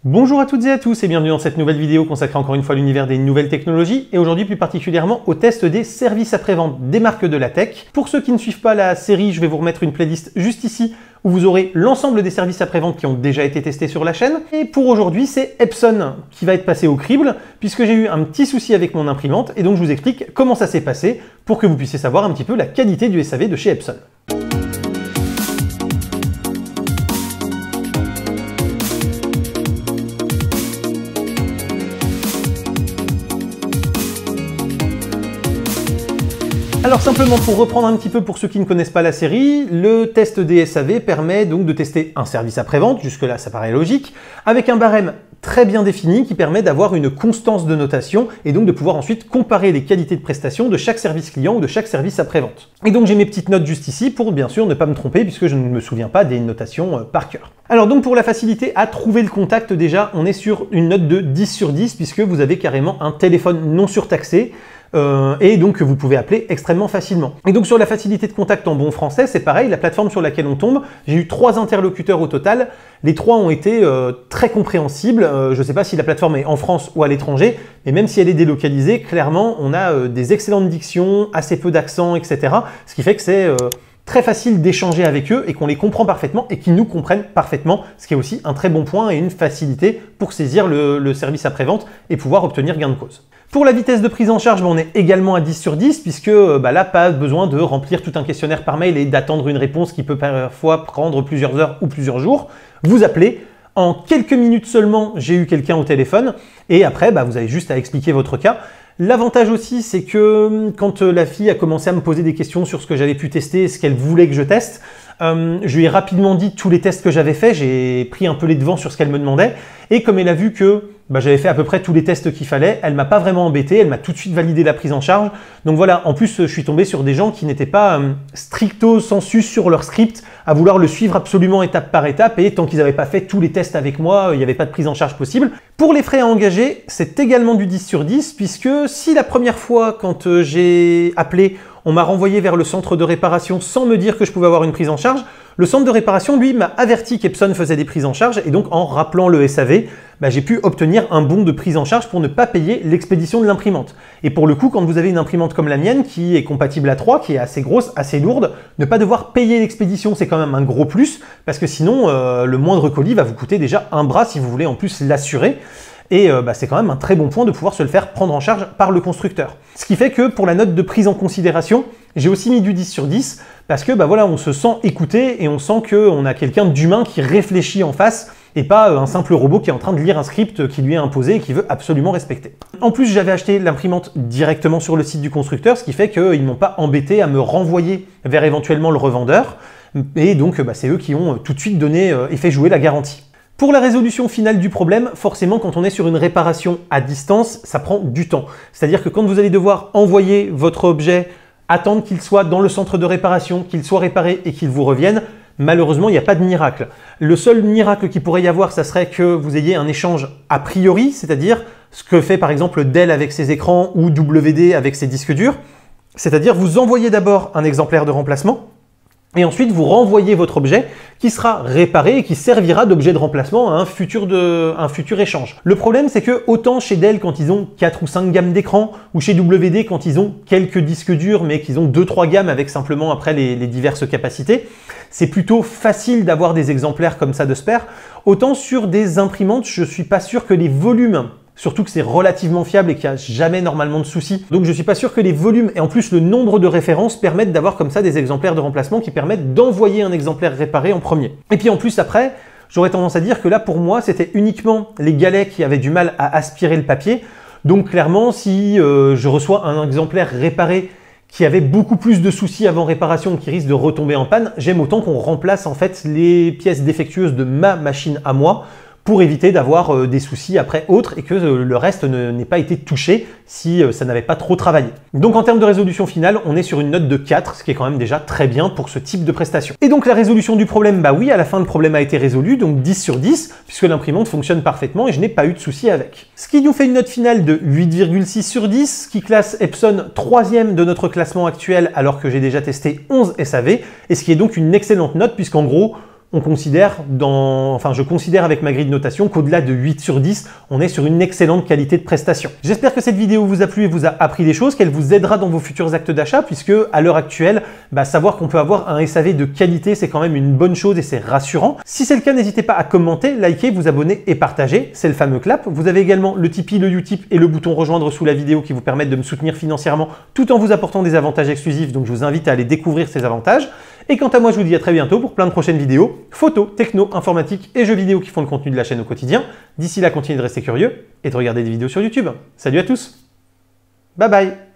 Bonjour à toutes et à tous et bienvenue dans cette nouvelle vidéo consacrée encore une fois à l'univers des nouvelles technologies et aujourd'hui plus particulièrement au test des services après-vente des marques de la tech. Pour ceux qui ne suivent pas la série, je vais vous remettre une playlist juste ici où vous aurez l'ensemble des services après-vente qui ont déjà été testés sur la chaîne. Et pour aujourd'hui, c'est Epson qui va être passé au crible puisque j'ai eu un petit souci avec mon imprimante et donc je vous explique comment ça s'est passé pour que vous puissiez savoir un petit peu la qualité du SAV de chez Epson. Alors simplement pour reprendre un petit peu pour ceux qui ne connaissent pas la série, le test des SAV permet donc de tester un service après-vente, jusque-là ça paraît logique, avec un barème très bien défini qui permet d'avoir une constance de notation et donc de pouvoir ensuite comparer les qualités de prestation de chaque service client ou de chaque service après-vente. Et donc j'ai mes petites notes juste ici pour bien sûr ne pas me tromper puisque je ne me souviens pas des notations par cœur. Alors donc pour la facilité à trouver le contact, déjà on est sur une note de 10 sur 10 puisque vous avez carrément un téléphone non surtaxé. Et donc vous pouvez appeler extrêmement facilement. Et donc sur la facilité de contact en bon français, c'est pareil, la plateforme sur laquelle on tombe, j'ai eu 3 interlocuteurs au total, les 3 ont été très compréhensibles, je ne sais pas si la plateforme est en France ou à l'étranger, mais même si elle est délocalisée, clairement on a des excellentes dictions, assez peu d'accent, etc. Ce qui fait que c'est très facile d'échanger avec eux et qu'on les comprend parfaitement et qu'ils nous comprennent parfaitement, ce qui est aussi un très bon point et une facilité pour saisir le service après-vente et pouvoir obtenir gain de cause. Pour la vitesse de prise en charge, on est également à 10 sur 10 puisque là, pas besoin de remplir tout un questionnaire par mail et d'attendre une réponse qui peut parfois prendre plusieurs heures ou plusieurs jours. Vous appelez, en quelques minutes seulement, j'ai eu quelqu'un au téléphone et après, vous avez juste à expliquer votre cas. L'avantage aussi, c'est que quand la fille a commencé à me poser des questions sur ce que j'avais pu tester et ce qu'elle voulait que je teste, je lui ai rapidement dit tous les tests que j'avais faits, j'ai pris un peu les devants sur ce qu'elle me demandait et comme elle a vu que j'avais fait à peu près tous les tests qu'il fallait, elle m'a pas vraiment embêté, elle m'a tout de suite validé la prise en charge. Donc voilà, en plus je suis tombé sur des gens qui n'étaient pas stricto sensu sur leur script, à vouloir le suivre absolument étape par étape et tant qu'ils n'avaient pas fait tous les tests avec moi, il n'y avait pas de prise en charge possible. Pour les frais à engager, c'est également du 10 sur 10 puisque si la première fois quand j'ai appelé, on m'a renvoyé vers le centre de réparation sans me dire que je pouvais avoir une prise en charge, le centre de réparation, lui, m'a averti qu'Epson faisait des prises en charge et donc en rappelant le SAV, j'ai pu obtenir un bon de prise en charge pour ne pas payer l'expédition de l'imprimante. Et pour le coup, quand vous avez une imprimante comme la mienne qui est compatible à 3, qui est assez grosse, assez lourde, ne pas devoir payer l'expédition, c'est quand même un gros plus parce que sinon, le moindre colis va vous coûter déjà un bras si vous voulez en plus l'assurer. Et c'est quand même un très bon point de pouvoir se le faire prendre en charge par le constructeur. Ce qui fait que pour la note de prise en considération, j'ai aussi mis du 10 sur 10 parce que voilà, on se sent écouté et on sent qu'on a quelqu'un d'humain qui réfléchit en face et pas un simple robot qui est en train de lire un script qui lui est imposé et qui veut absolument respecter. En plus, j'avais acheté l'imprimante directement sur le site du constructeur, ce qui fait qu'ils ne m'ont pas embêté à me renvoyer vers éventuellement le revendeur et donc c'est eux qui ont tout de suite donné et fait jouer la garantie. Pour la résolution finale du problème, forcément quand on est sur une réparation à distance, ça prend du temps. C'est-à-dire que quand vous allez devoir envoyer votre objet, attendre qu'il soit dans le centre de réparation, qu'il soit réparé et qu'il vous revienne, malheureusement il n'y a pas de miracle. Le seul miracle qu'il pourrait y avoir, ça serait que vous ayez un échange a priori, c'est-à-dire ce que fait par exemple Dell avec ses écrans ou WD avec ses disques durs. C'est-à-dire vous envoyez d'abord un exemplaire de remplacement, et ensuite, vous renvoyez votre objet qui sera réparé et qui servira d'objet de remplacement à un futur échange. Le problème, c'est que autant chez Dell, quand ils ont 4 ou 5 gammes d'écran, ou chez WD, quand ils ont quelques disques durs, mais qu'ils ont 2-3 gammes avec simplement après les diverses capacités, c'est plutôt facile d'avoir des exemplaires comme ça de spare. Autant sur des imprimantes, je suis pas sûr que les volumes, surtout que c'est relativement fiable et qu'il n'y a jamais normalement de soucis. Donc je ne suis pas sûr que les volumes et en plus le nombre de références permettent d'avoir comme ça des exemplaires de remplacement qui permettent d'envoyer un exemplaire réparé en premier. Et puis en plus après, j'aurais tendance à dire que là pour moi c'était uniquement les galets qui avaient du mal à aspirer le papier. Donc clairement si je reçois un exemplaire réparé qui avait beaucoup plus de soucis avant réparation qui risque de retomber en panne, j'aime autant qu'on remplace en fait les pièces défectueuses de ma machine à moi pour éviter d'avoir des soucis après autres et que le reste n'ait pas été touché si ça n'avait pas trop travaillé. Donc en termes de résolution finale, on est sur une note de 4, ce qui est quand même déjà très bien pour ce type de prestation. Et donc la résolution du problème, oui, à la fin le problème a été résolu, donc 10 sur 10, puisque l'imprimante fonctionne parfaitement et je n'ai pas eu de soucis avec. Ce qui nous fait une note finale de 8,6 sur 10, qui classe Epson 3e de notre classement actuel alors que j'ai déjà testé 11 SAV, et ce qui est donc une excellente note puisqu'en gros, je considère avec ma grille de notation qu'au-delà de 8 sur 10, on est sur une excellente qualité de prestation. J'espère que cette vidéo vous a plu et vous a appris des choses, qu'elle vous aidera dans vos futurs actes d'achat, puisque à l'heure actuelle, savoir qu'on peut avoir un SAV de qualité, c'est quand même une bonne chose et c'est rassurant. Si c'est le cas, n'hésitez pas à commenter, liker, vous abonner et partager. C'est le fameux clap. Vous avez également le Tipeee, le Utip et le bouton rejoindre sous la vidéo qui vous permettent de me soutenir financièrement tout en vous apportant des avantages exclusifs. Donc je vous invite à aller découvrir ces avantages. Et quant à moi, je vous dis à très bientôt pour plein de prochaines vidéos, photos, techno, informatique et jeux vidéo qui font le contenu de la chaîne au quotidien. D'ici là, continuez de rester curieux et de regarder des vidéos sur YouTube. Salut à tous. Bye bye.